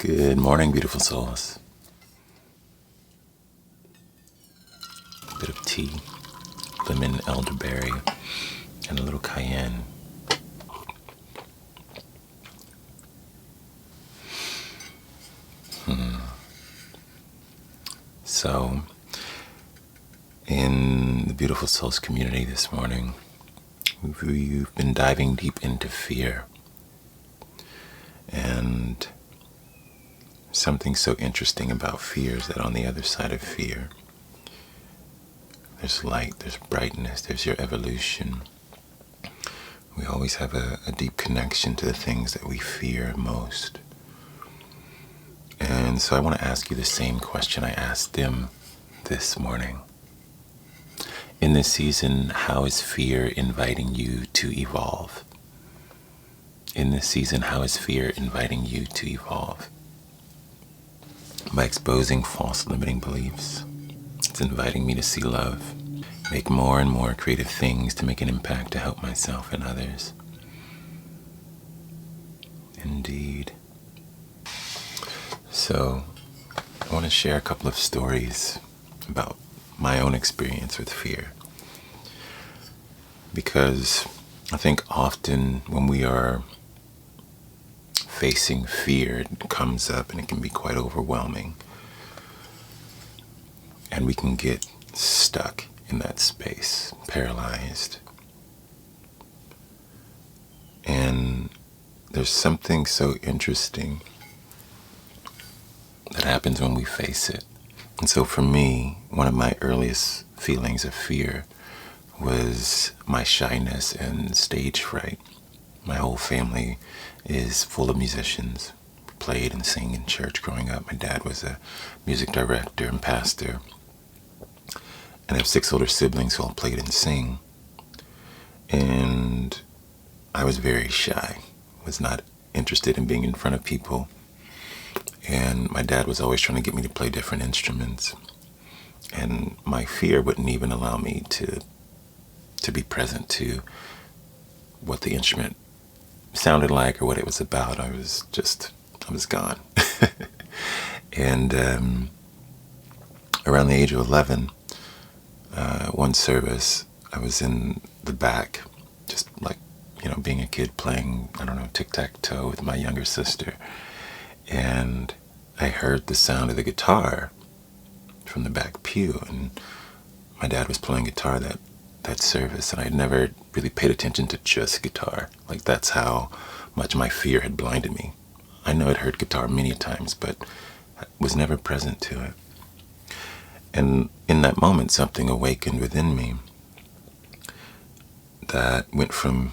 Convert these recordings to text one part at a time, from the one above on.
Good morning, beautiful souls. A bit of tea, lemon, elderberry, and a little cayenne. So, in the Beautiful Souls community this morning, we've been diving deep into fear. And something so interesting about fear is that on the other side of fear, there's light, there's brightness, there's your evolution. We always have a deep connection to the things that we fear most. And so I want to ask you the same question I asked them this morning. In this season, how is fear inviting you to evolve? In this season, how is fear inviting you to evolve? By exposing false limiting beliefs, it's inviting me to see love, make more and more creative things to make an impact to help myself and others. Indeed. So, I want to share a couple of stories about my own experience with fear. Because I think often when we are facing fear, it comes up and it can be quite overwhelming. And we can get stuck in that space, paralyzed. And there's something so interesting that happens when we face it. And so for me, one of my earliest feelings of fear was my shyness and stage fright. My whole family is full of musicians. We played and sang in church growing up. My dad was a music director and pastor. And I have 6 older siblings who all played and sing. And I was very shy, was not interested in being in front of people. And my dad was always trying to get me to play different instruments. And my fear wouldn't even allow me to be present to what the instrument sounded like or what it was about. I was gone. And around the age of 11, one service, I was in the back, just like, being a kid playing, tic-tac-toe with my younger sister. And I heard the sound of the guitar from the back pew, and my dad was playing guitar that service, and I had never really paid attention to just guitar. Like, that's how much my fear had blinded me. I know I'd heard guitar many times, but I was never present to it. And in that moment, something awakened within me that went from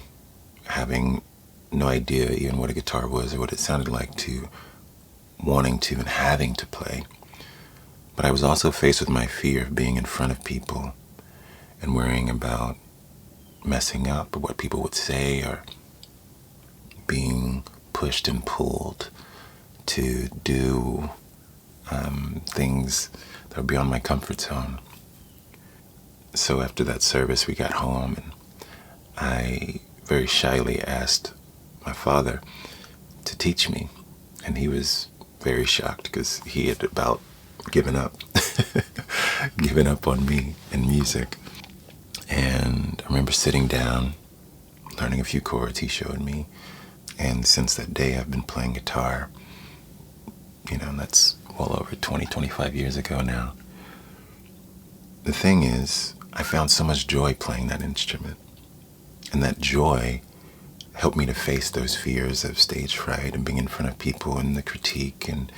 having no idea even what a guitar was or what it sounded like to wanting to and having to play. But I was also faced with my fear of being in front of people and worrying about messing up or what people would say, or being pushed and pulled to do things that were beyond my comfort zone. So after that service, we got home, and I very shyly asked my father to teach me. And he was very shocked because he had about given up on me and music. And I remember sitting down, learning a few chords he showed me. And since that day, I've been playing guitar. And that's well over 25 years ago now. The thing is, I found so much joy playing that instrument. And that joy helped me to face those fears of stage fright and being in front of people and the critique. And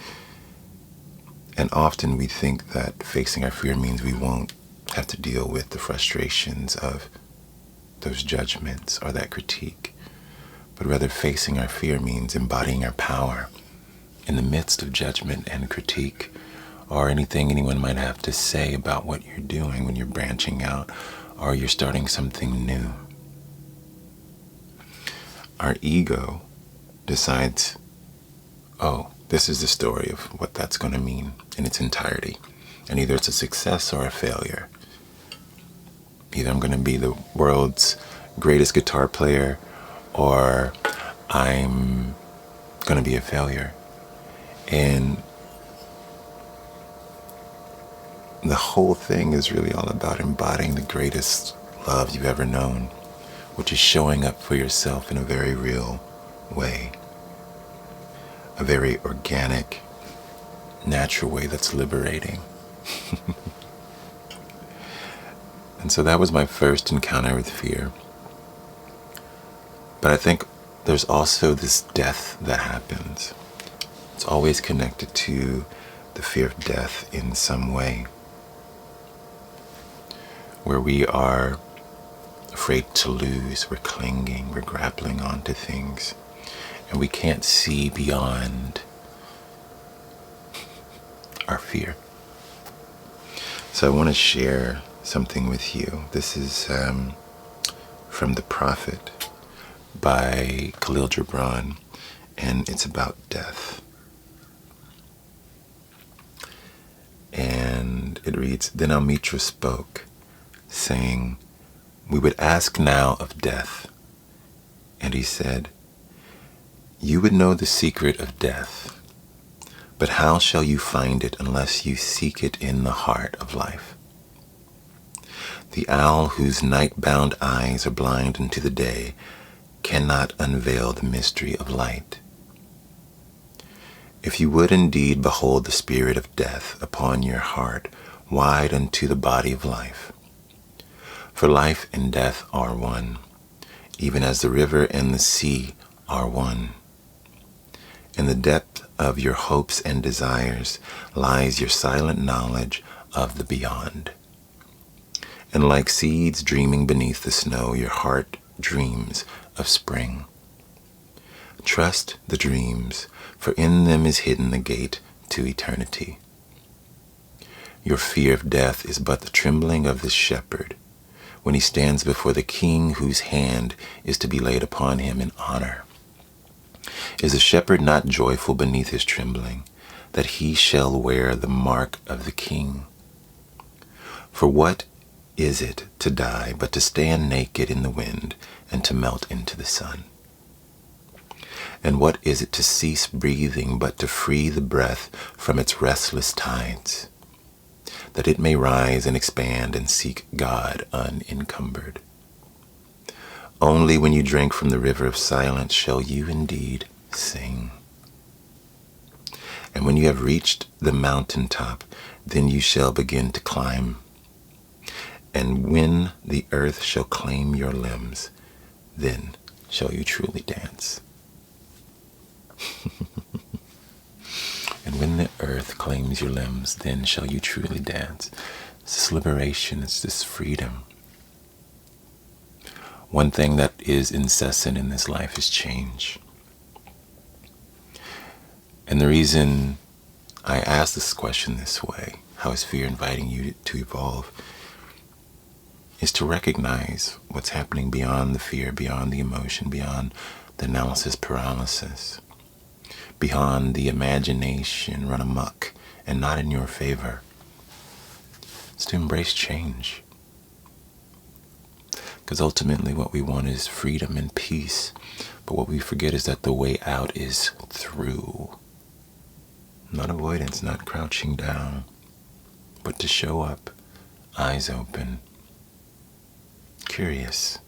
often we think that facing our fear means we won't have to deal with the frustrations of those judgments or that critique. But rather, facing our fear means embodying our power in the midst of judgment and critique, or anything anyone might have to say about what you're doing when you're branching out or you're starting something new. Our ego decides, oh, this is the story of what that's going to mean in its entirety. And either it's a success or a failure. Either I'm going to be the world's greatest guitar player, or I'm going to be a failure. And the whole thing is really all about embodying the greatest love you've ever known, which is showing up for yourself in a very real way, a very organic, natural way that's liberating. And so that was my first encounter with fear. But I think there's also this death that happens. It's always connected to the fear of death in some way, where we are afraid to lose, we're clinging, we're grappling onto things, and we can't see beyond our fear. So I want to share something with you. This is from The Prophet by Khalil Gibran, and it's about death. And it reads, "Then Al-Mitra spoke, saying, 'We would ask now of death.' And he said, 'You would know the secret of death, but how shall you find it unless you seek it in the heart of life? The owl whose night-bound eyes are blind unto the day cannot unveil the mystery of light. If you would indeed behold the spirit of death upon your heart, wide unto the body of life. For life and death are one, even as the river and the sea are one. In the depth of your hopes and desires lies your silent knowledge of the beyond. And like seeds dreaming beneath the snow, your heart dreams of spring. Trust the dreams, for in them is hidden the gate to eternity. Your fear of death is but the trembling of the shepherd when he stands before the king whose hand is to be laid upon him in honor. Is the shepherd not joyful beneath his trembling, that he shall wear the mark of the king? For what is it to die but to stand naked in the wind and to melt into the sun? And what is it to cease breathing but to free the breath from its restless tides, that it may rise and expand and seek God unencumbered? Only when you drink from the river of silence shall you indeed sing. And when you have reached the mountain top, then you shall begin to climb. And when the earth shall claim your limbs, then shall you truly dance." And when the earth claims your limbs, then shall you truly dance. It's this liberation, it's this freedom. One thing that is incessant in this life is change. And the reason I ask this question this way, how is fear inviting you to evolve, is to recognize what's happening beyond the fear, beyond the emotion, beyond the analysis paralysis, beyond the imagination run amok and not in your favor. It's to embrace change. Because ultimately what we want is freedom and peace. But what we forget is that the way out is through. Not avoidance, not crouching down, but to show up, eyes open, curious,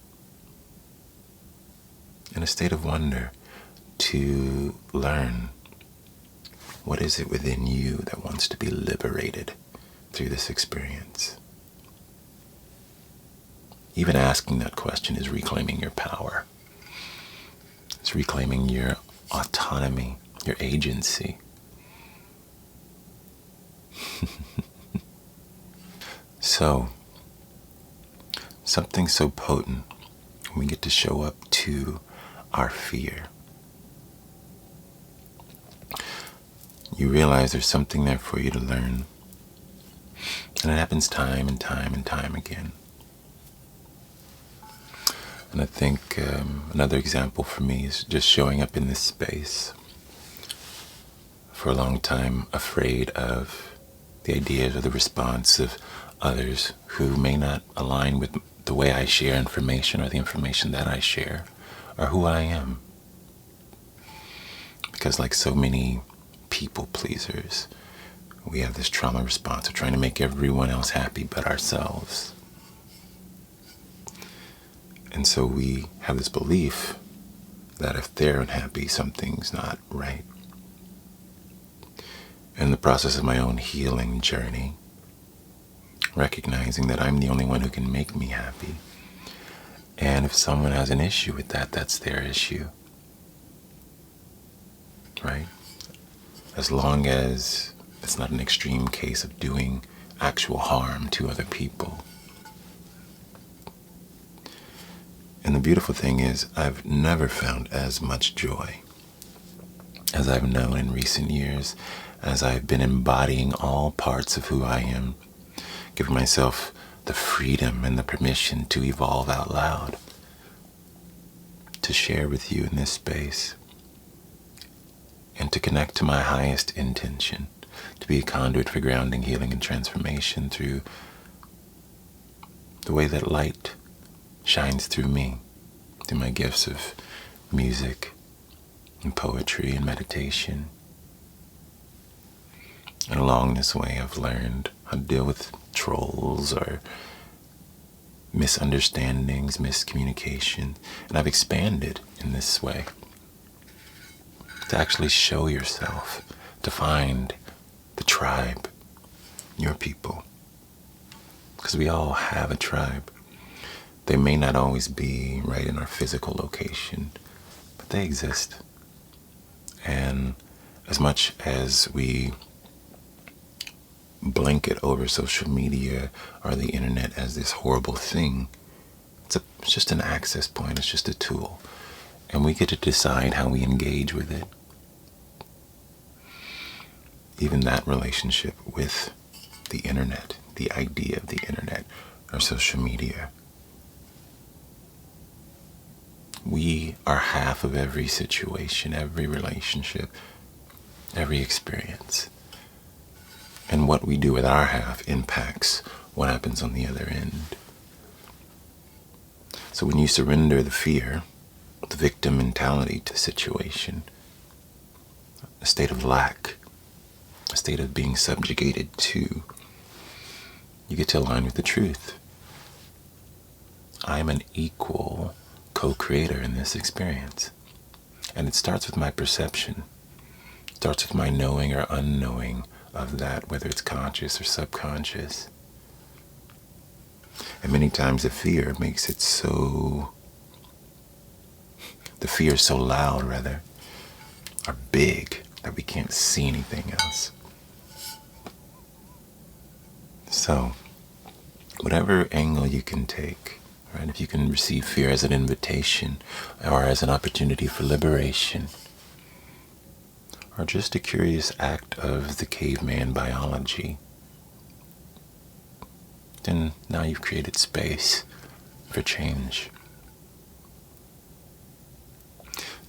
in a state of wonder, to learn what is it within you that wants to be liberated through this experience. Even asking that question is reclaiming your power. It's reclaiming your autonomy, your agency. So, something so potent when we get to show up to our fear. You realize there's something there for you to learn. And it happens time and time and time again. And I think another example for me is just showing up in this space. For a long time, afraid of the ideas or the response of others who may not align with the way I share information or the information that I share or who I am. Because like so many people pleasers. We have this trauma response of trying to make everyone else happy but ourselves. And so we have this belief that if they're unhappy, something's not right. In the process of my own healing journey, recognizing that I'm the only one who can make me happy. And if someone has an issue with that, that's their issue. Right? As long as it's not an extreme case of doing actual harm to other people. And the beautiful thing is, I've never found as much joy as I've known in recent years, as I've been embodying all parts of who I am, giving myself the freedom and the permission to evolve out loud, to share with you in this space, and to connect to my highest intention, to be a conduit for grounding, healing, and transformation through the way that light shines through me, through my gifts of music and poetry and meditation. And along this way, I've learned how to deal with trolls or misunderstandings, miscommunication, and I've expanded in this way to actually show yourself, to find the tribe, your people, because we all have a tribe. They may not always be right in our physical location, but they exist. And as much as we blanket over social media or the internet as this horrible thing, it's just an access point, it's just a tool. And we get to decide how we engage with it. Even that relationship with the internet, the idea of the internet or social media. We are half of every situation, every relationship, every experience. And what we do with our half impacts what happens on the other end. So when you surrender the fear, the victim mentality to the situation, a state of lack, a state of being subjugated to, you get to align with the truth. I'm an equal co-creator in this experience. And it starts with my perception. It starts with my knowing or unknowing of that, whether it's conscious or subconscious. And many times the fear makes it so, the fear is so loud, rather, or big, that we can't see anything else. So, whatever angle you can take, right? If you can receive fear as an invitation or as an opportunity for liberation, or just a curious act of the caveman biology, then now you've created space for change.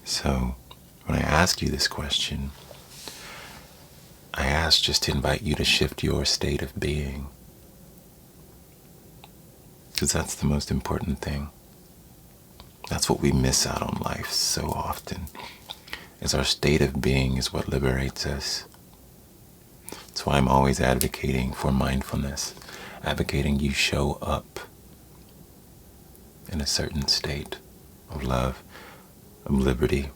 So, when I ask you this question, I ask just to invite you to shift your state of being. Because that's the most important thing. That's what we miss out on life so often, is our state of being is what liberates us. That's why I'm always advocating for mindfulness, advocating you show up in a certain state of love, of liberty,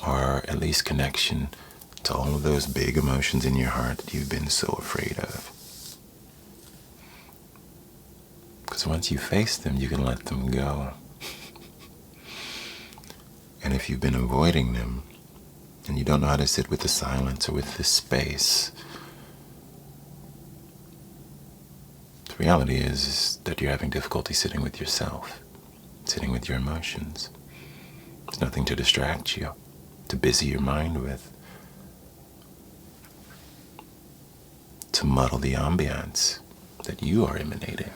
or at least connection to all of those big emotions in your heart that you've been so afraid of. Because once you face them, you can let them go. And if you've been avoiding them, and you don't know how to sit with the silence or with the space, the reality is that you're having difficulty sitting with yourself, sitting with your emotions. There's nothing to distract you, to busy your mind with, to muddle the ambiance that you are emanating.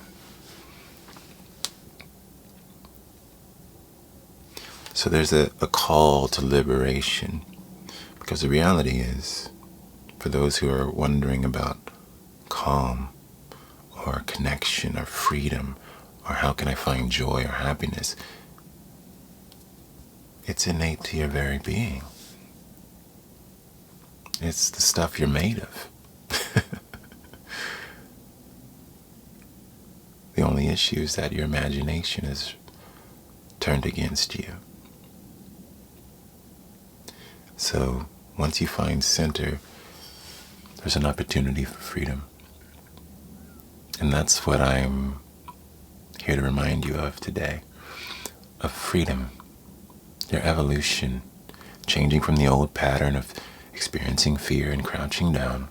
So there's a call to liberation, because the reality is, for those who are wondering about calm or connection or freedom or how can I find joy or happiness, it's innate to your very being. It's the stuff you're made of. The only issue is that your imagination is turned against you. So once you find center, there's an opportunity for freedom. And that's what I'm here to remind you of today. Of freedom. Your evolution. Changing from the old pattern of experiencing fear and crouching down.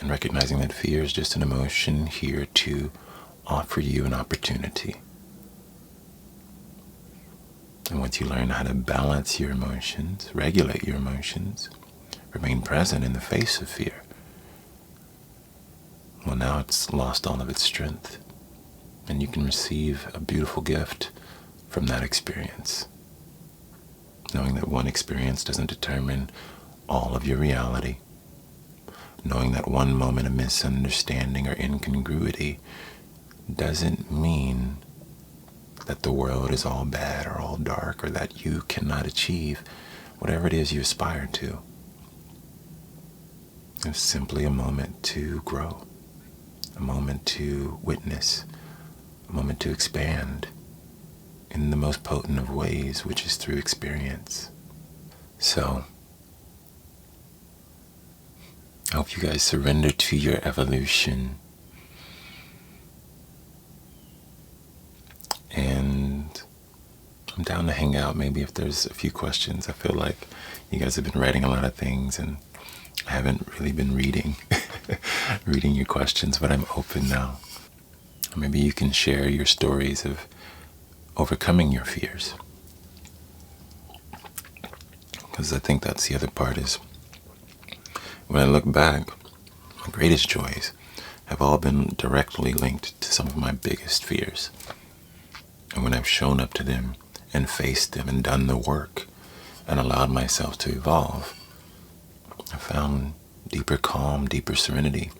And recognizing that fear is just an emotion here to offer you an opportunity. And once you learn how to balance your emotions, regulate your emotions, remain present in the face of fear, well, now it's lost all of its strength. And you can receive a beautiful gift from that experience. Knowing that one experience doesn't determine all of your reality. Knowing that one moment of misunderstanding or incongruity doesn't mean that the world is all bad or all dark, or that you cannot achieve whatever it is you aspire to. It's simply a moment to grow, a moment to witness, a moment to expand in the most potent of ways, which is through experience. So, I hope you guys surrender to your evolution. And I'm down to hang out maybe if there's a few questions. I feel like you guys have been writing a lot of things and I haven't really been reading your questions, but I'm open now. Or maybe you can share your stories of overcoming your fears. Because I think that's the other part is, when I look back, my greatest joys have all been directly linked to some of my biggest fears. And when I've shown up to them and faced them and done the work and allowed myself to evolve, I found deeper calm, deeper serenity.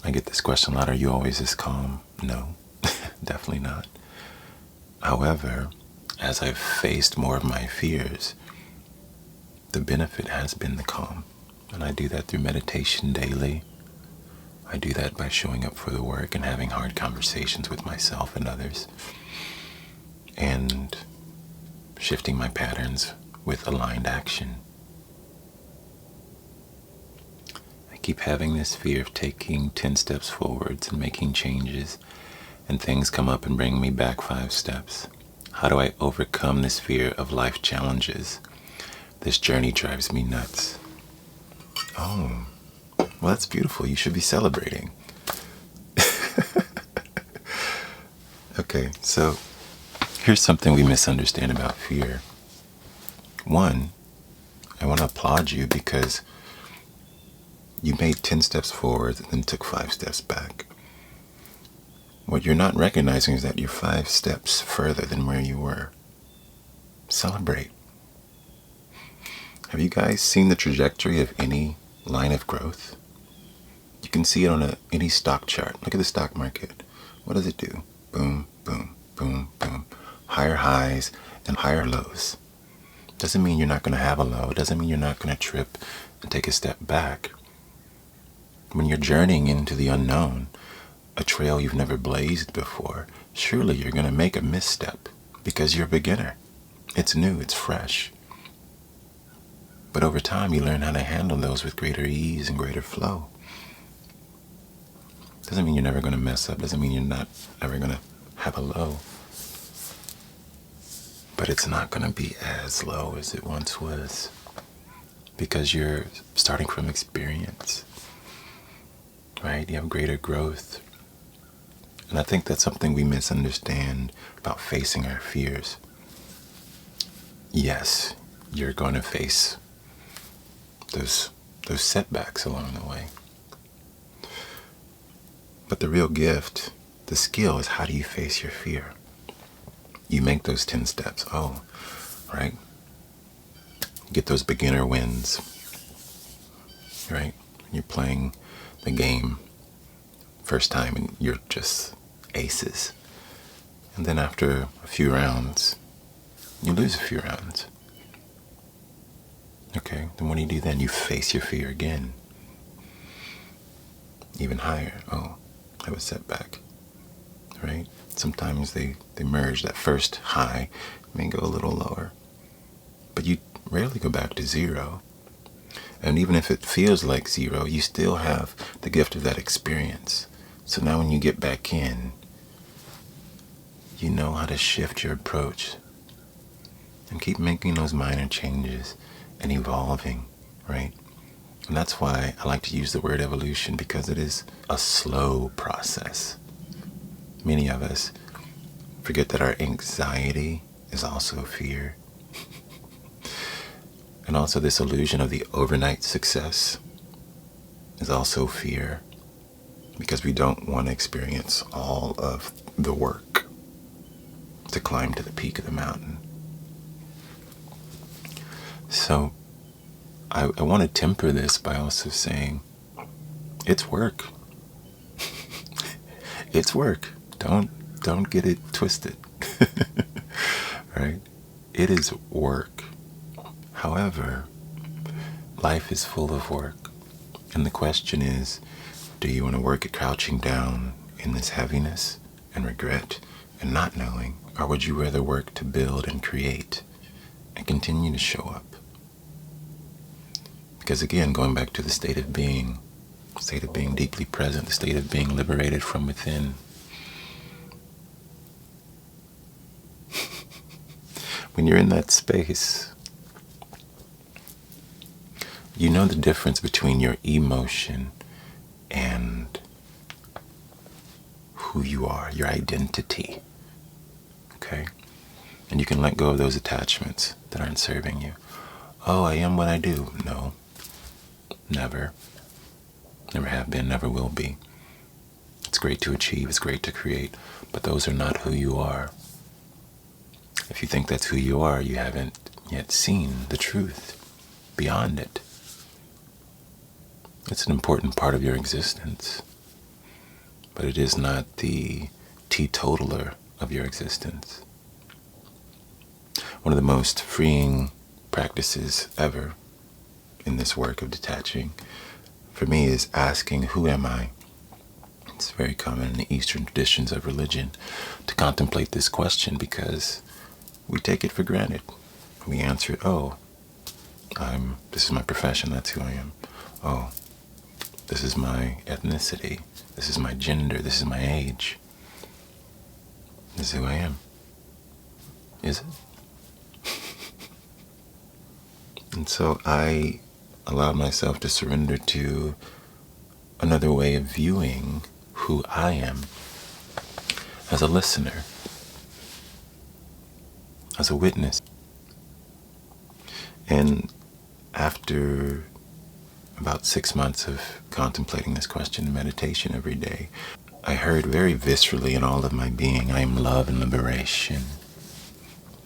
I get this question a lot, are you always this calm? No, definitely not. However, as I've faced more of my fears, the benefit has been the calm. And I do that through meditation daily. I do that by showing up for the work and having hard conversations with myself and others. And shifting my patterns with aligned action. I keep having this fear of taking 10 steps forwards and making changes, and things come up and bring me back 5 steps. How do I overcome this fear of life challenges? This journey drives me nuts. Oh, well, that's beautiful. You should be celebrating. Okay, so here's something we misunderstand about fear. One, I want to applaud you because you made 10 steps forward and then took 5 steps back. What you're not recognizing is that you're 5 steps further than where you were. Celebrate. Have you guys seen the trajectory of any line of growth? You can see it on any stock chart. Look at the stock market. What does it do? Boom, boom, boom, boom. Higher highs and higher lows. Doesn't mean you're not going to have a low. It doesn't mean you're not going to trip and take a step back. When you're journeying into the unknown, a trail you've never blazed before, surely you're going to make a misstep because you're a beginner. It's new, it's fresh. But over time, you learn how to handle those with greater ease and greater flow. Doesn't mean you're never going to mess up. Doesn't mean you're not ever going to have a low. But it's not going to be as low as it once was because you're starting from experience, right? You have greater growth. And I think that's something we misunderstand about facing our fears. Yes, you're going to face those setbacks along the way. But the real gift, the skill, is how do you face your fear? You make those 10 steps. Oh, right? Get those beginner wins, right? You're playing the game first time and you're just aces. And then after a few rounds, you lose a few rounds. Okay, then what do? Then you face your fear again, even higher. Oh, I have a setback, right? Sometimes they merge. That first high may go a little lower, but you rarely go back to zero. And even if it feels like zero, you still have the gift of that experience. So now when you get back in, you know how to shift your approach and keep making those minor changes and evolving, right? And that's why I like to use the word evolution, because it is a slow process. Many of us forget that our anxiety is also fear. And also this illusion of the overnight success is also fear, because we don't want to experience all of the work to climb to the peak of the mountain. So I want to temper this by also saying it's work. It's work. Don't get it twisted. Right? It is work. However, life is full of work. And the question is, do you want to work at crouching down in this heaviness and regret and not knowing? Or would you rather work to build and create and continue to show up? Because again, going back to the state of being deeply present, the state of being liberated from within. When you're in that space, you know the difference between your emotion and who you are, your identity. Okay? And you can let go of those attachments that aren't serving you. Oh, I am what I do. No. Never. Never have been, never will be. It's great to achieve, it's great to create, but those are not who you are. If you think that's who you are, you haven't yet seen the truth beyond it. It's an important part of your existence, but it is not the teetotaler of your existence. One of the most freeing practices ever in this work of detaching, for me, is asking, who am I? It's very common in the Eastern traditions of religion to contemplate this question, because we take it for granted. We answer it, oh, this is my profession, that's who I am. Oh, this is my ethnicity, this is my gender, this is my age. This is who I am. Is it? And so I allowed myself to surrender to another way of viewing who I am, as a listener, as a witness. And after about 6 months of contemplating this question in meditation every day, I heard very viscerally in all of my being, I am love and liberation.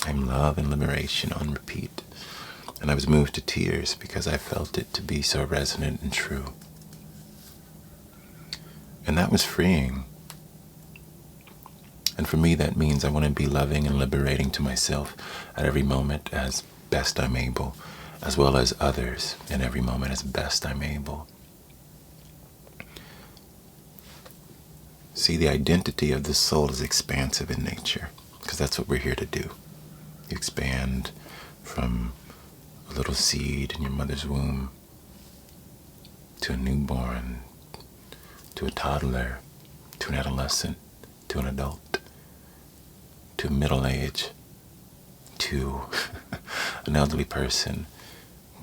I am love and liberation, on repeat. And I was moved to tears because I felt it to be so resonant and true. And that was freeing. And for me, that means I want to be loving and liberating to myself at every moment as best I'm able, as well as others in every moment as best I'm able. See, the identity of the soul is expansive in nature, because that's what we're here to do. You expand from a little seed in your mother's womb to a newborn, to a toddler, to an adolescent, to an adult, to middle age, to an elderly person,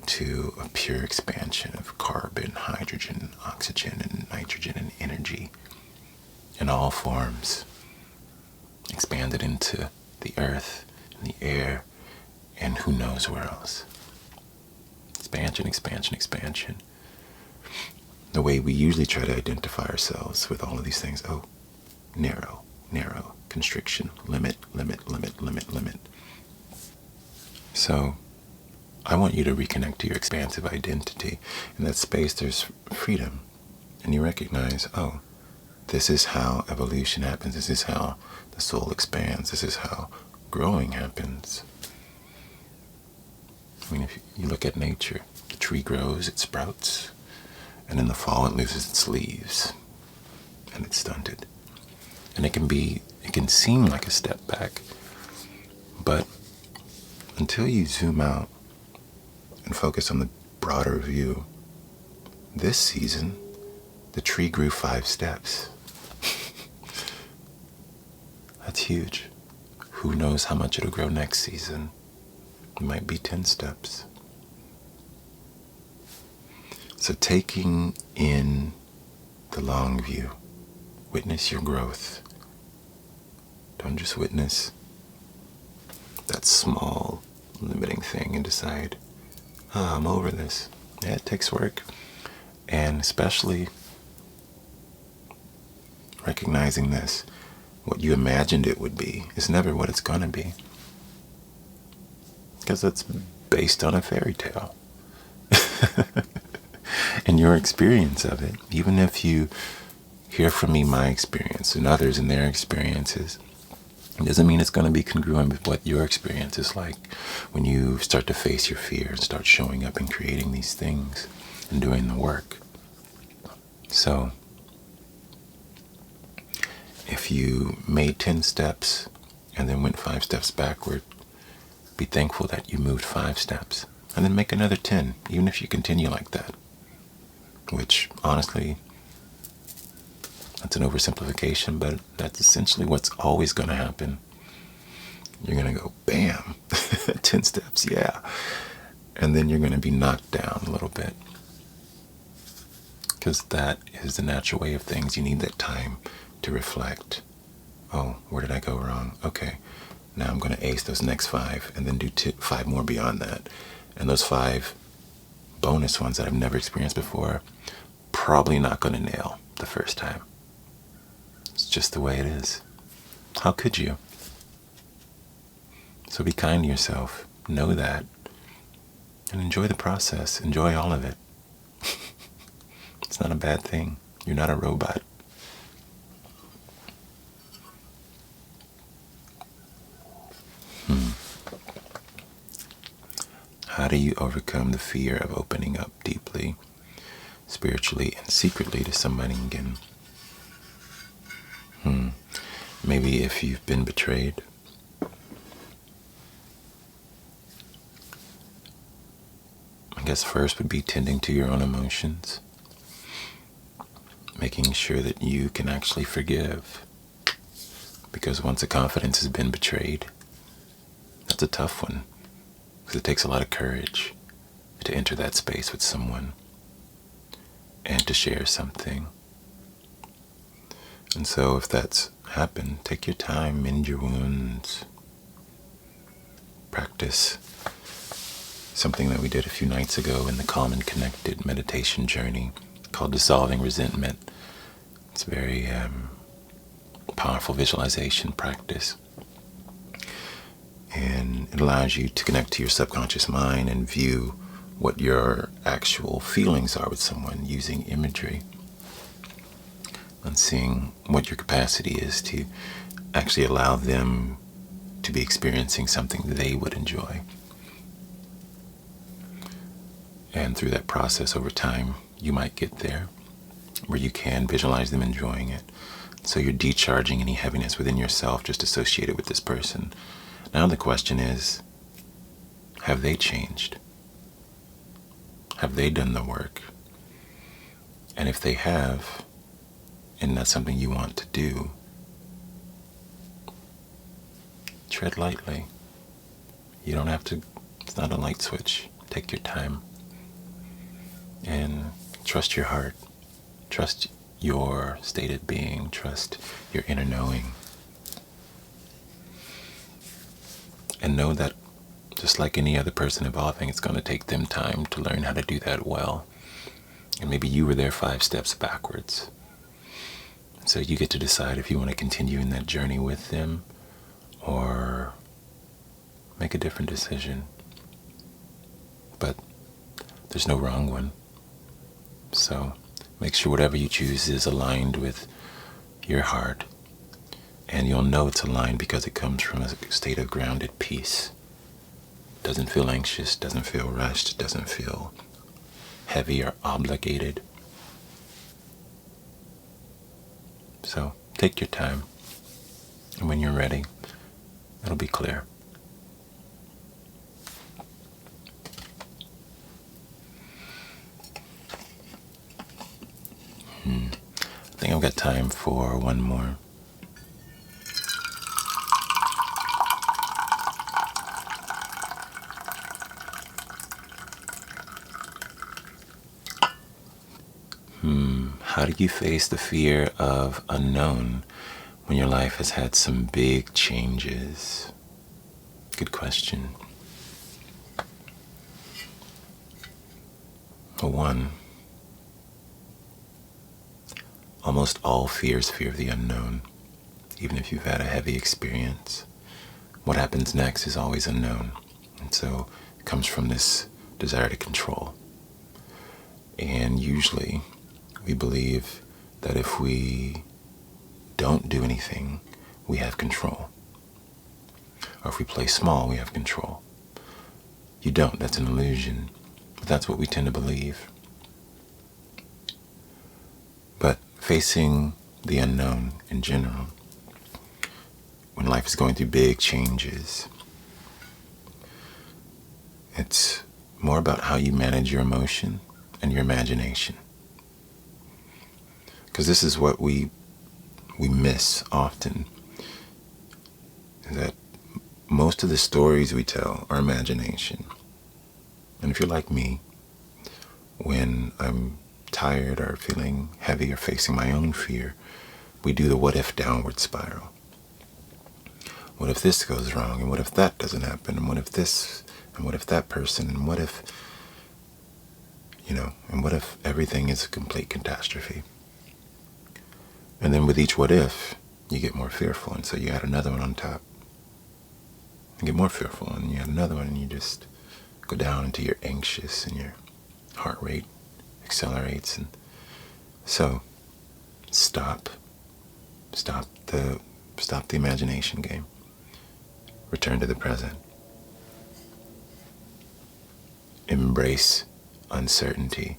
to a pure expansion of carbon, hydrogen, oxygen, and nitrogen and energy in all forms, expanded into the earth and the air and who knows where else. Expansion, expansion, expansion. The way we usually try to identify ourselves with all of these things, oh, narrow, narrow, constriction, limit, limit, limit, limit, limit. So I want you to reconnect to your expansive identity. In that space, there's freedom. And you recognize, oh, this is how evolution happens. This is how the soul expands. This is how growing happens. I mean, if you look at nature, the tree grows, it sprouts, and in the fall it loses its leaves, and it's stunted. And it can seem like a step back, but until you zoom out and focus on the broader view, this season, the tree grew 5 steps. That's huge. Who knows how much it'll grow next season? It might be 10 steps. So taking in the long view, witness your growth. Don't just witness that small, limiting thing and decide, oh, I'm over this. Yeah, it takes work. And especially recognizing this, what you imagined it would be is never what it's going to be. Because it's based on a fairy tale. And your experience of it, even if you hear from me my experience and others and their experiences, it doesn't mean it's going to be congruent with what your experience is like when you start to face your fear and start showing up and creating these things and doing the work. So, if you made 10 steps and then went 5 steps backward, be thankful that you moved 5 steps. And then make another 10, even if you continue like that. Which, honestly, that's an oversimplification, but that's essentially what's always going to happen. You're going to go, bam, 10 steps, yeah. And then you're going to be knocked down a little bit. Because that is the natural way of things. You need that time to reflect. Oh, where did I go wrong? Okay, now I'm going to ace those next 5 and then do 5 more beyond that. And those 5 bonus ones that I've never experienced before, probably not going to nail the first time. It's just the way it is. How could you? So be kind to yourself. Know that. And enjoy the process. Enjoy all of it. It's not a bad thing. You're not a robot. How do you overcome the fear of opening up deeply, spiritually, and secretly to somebody again? Maybe if you've been betrayed. I guess first would be tending to your own emotions. Making sure that you can actually forgive. Because once a confidence has been betrayed, that's a tough one. Because it takes a lot of courage to enter that space with someone and to share something. And so if that's happened, take your time, mend your wounds, practice something that we did a few nights ago in the Calm and Connected meditation journey called Dissolving Resentment. It's a very powerful visualization practice. And it allows you to connect to your subconscious mind and view what your actual feelings are with someone using imagery. And seeing what your capacity is to actually allow them to be experiencing something they would enjoy. And through that process over time, you might get there where you can visualize them enjoying it. So you're decharging any heaviness within yourself just associated with this person. Now the question is, have they changed? Have they done the work? And if they have, and that's something you want to do, tread lightly. You don't have to, it's not a light switch. Take your time. And trust your heart. Trust your state of being. Trust your inner knowing. And know that just like any other person evolving, it's going to take them time to learn how to do that well. And maybe you were there 5 steps backwards. So you get to decide if you want to continue in that journey with them or make a different decision. But there's no wrong one. So make sure whatever you choose is aligned with your heart. And you'll know it's aligned because it comes from a state of grounded peace. doesn't feel anxious, doesn't feel rushed, doesn't feel heavy or obligated. So take your time, and when you're ready, it'll be clear. I think I've got time for one more. How do you face the fear of unknown when your life has had some big changes? Good question. For one, almost all fears fear of the unknown. Even if you've had a heavy experience, what happens next is always unknown. And so it comes from this desire to control. And usually we believe that if we don't do anything, we have control. Or if we play small, we have control. You don't, that's an illusion. But that's what we tend to believe. But facing the unknown in general, when life is going through big changes, it's more about how you manage your emotion and your imagination. Because this is what we miss often, is that most of the stories we tell are imagination. And if you're like me, when I'm tired or feeling heavy or facing my own fear, we do the what if downward spiral. What if this goes wrong? And what if that doesn't happen? And what if this? And what if that person? And what if, and what if everything is a complete catastrophe? And then with each what if, you get more fearful. And so you add another one on top. You get more fearful. And you add another one and you just go down until you're anxious and your heart rate accelerates. And so stop the imagination game. Return to the present. Embrace uncertainty.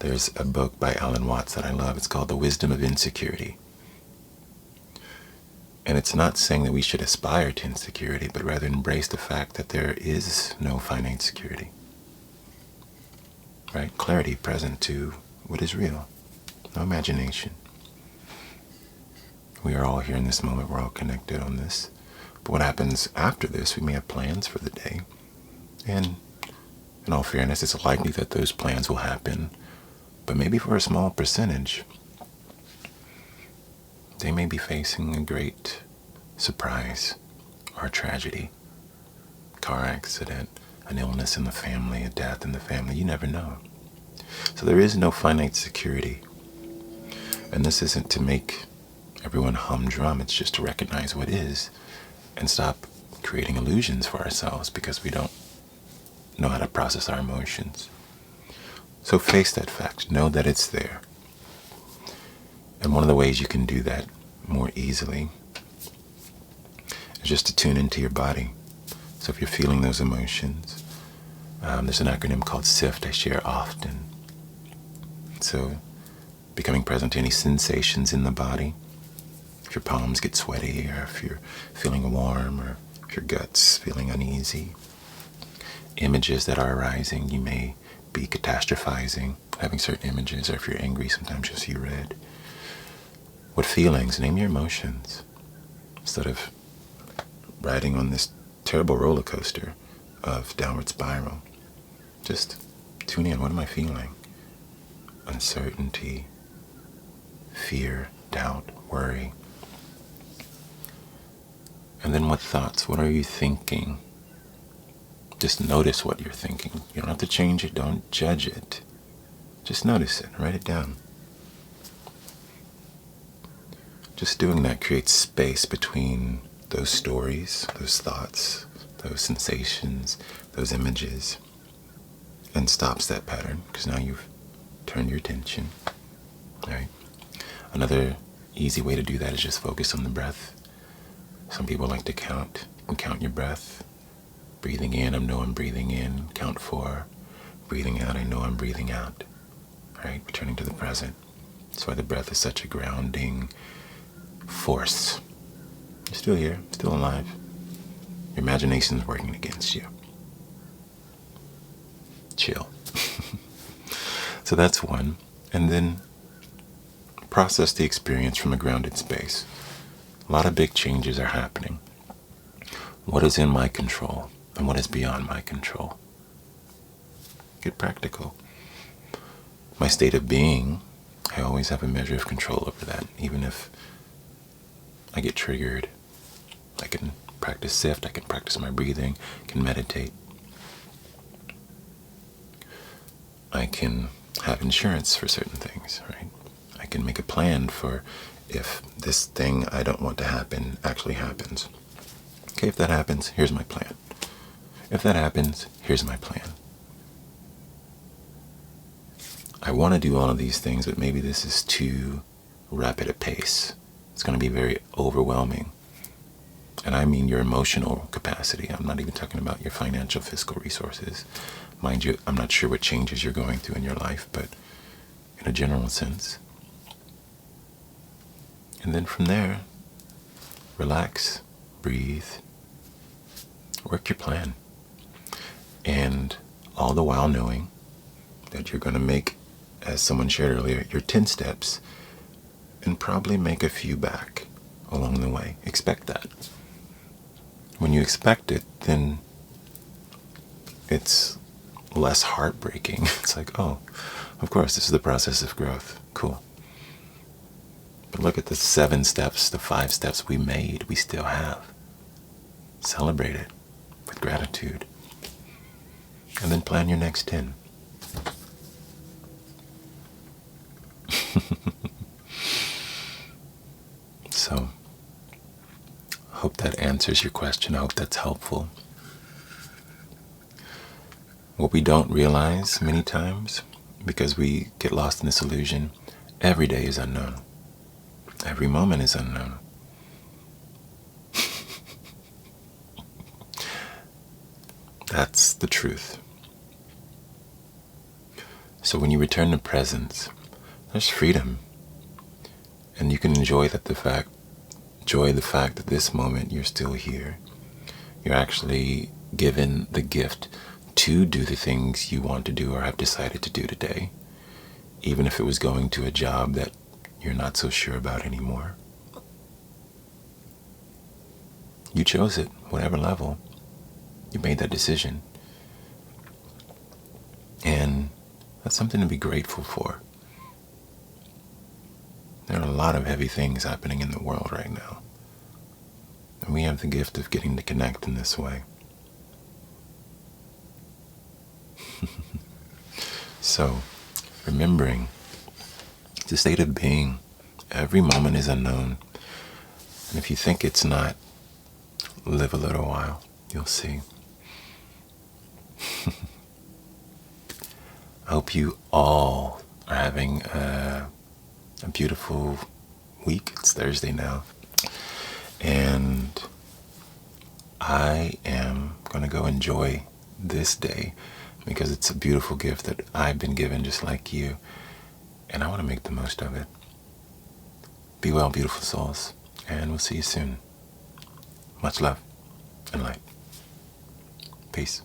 There's a book by Alan Watts that I love. It's called The Wisdom of Insecurity. And it's not saying that we should aspire to insecurity, but rather embrace the fact that there is no finite security. Right? Clarity present to what is real. No imagination. We are all here in this moment. We're all connected on this. But what happens after this, we may have plans for the day. And in all fairness, it's likely that those plans will happen. But maybe for a small percentage, they may be facing a great surprise or a tragedy. Car accident, an illness in the family, a death in the family. You never know. So there is no finite security. And this isn't to make everyone humdrum. It's just to recognize what is and stop creating illusions for ourselves because we don't know how to process our emotions. So face that fact. Know that it's there. And one of the ways you can do that more easily is just to tune into your body. So if you're feeling those emotions, there's an acronym called SIFT I share often. So becoming present to any sensations in the body. If your palms get sweaty, or if you're feeling warm, or if your gut's feeling uneasy. Images that are arising, you may be catastrophizing, having certain images, or if you're angry, sometimes you'll see red. What feelings? Name your emotions. Instead of riding on this terrible roller coaster of downward spiral, just tune in. What am I feeling? Uncertainty, fear, doubt, worry. And then what thoughts? What are you thinking? Just notice what you're thinking. You don't have to change it. Don't judge it. Just notice it. Write it down. Just doing that creates space between those stories, those thoughts, those sensations, those images, and stops that pattern because now you've turned your attention. Right? Another easy way to do that is just focus on the breath. Some people like to count. You can count your breath. Breathing in, I know I'm breathing in. Count 4. Breathing out, I know I'm breathing out. Right? Returning to the present. That's why the breath is such a grounding force. You're still here, still alive. Your imagination is working against you. Chill. So that's one. And then process the experience from a grounded space. A lot of big changes are happening. What is in my control and what is beyond my control? Get practical. My state of being, I always have a measure of control over that. Even if I get triggered, I can practice sift, I can practice my breathing, I can meditate. I can have insurance for certain things, right? I can make a plan for if this thing I don't want to happen actually happens. Okay, if that happens, here's my plan. If that happens, here's my plan. I want to do all of these things, but maybe this is too rapid a pace. It's going to be very overwhelming. And I mean your emotional capacity. I'm not even talking about your financial, fiscal resources. Mind you, I'm not sure what changes you're going through in your life, but in a general sense. And then from there, relax, breathe, work your plan. And all the while knowing that you're going to make, as someone shared earlier, your 10 steps and probably make a few back along the way. Expect that. When you expect it, then it's less heartbreaking. It's like, oh, of course, this is the process of growth. Cool. But look at the 7 steps, the 5 steps we made, we still have. Celebrate it with gratitude. And then plan your next 10. So, I hope that answers your question. I hope that's helpful. What we don't realize many times, because we get lost in this illusion, every day is unknown. Every moment is unknown. That's the truth. So when you return to presence, there's freedom. And you can enjoy the fact that this moment you're still here. You're actually given the gift to do the things you want to do or have decided to do today, even if it was going to a job that you're not so sure about anymore. You chose it, whatever level. You made that decision. And that's something to be grateful for. There are a lot of heavy things happening in the world right now. And we have the gift of getting to connect in this way. So, remembering the state of being, every moment is unknown. And if you think it's not, live a little while, you'll see. I hope you all are having a beautiful week. It's Thursday now. And I am going to go enjoy this day because it's a beautiful gift that I've been given just like you. And I want to make the most of it. Be well, beautiful souls. And we'll see you soon. Much love and light. Peace.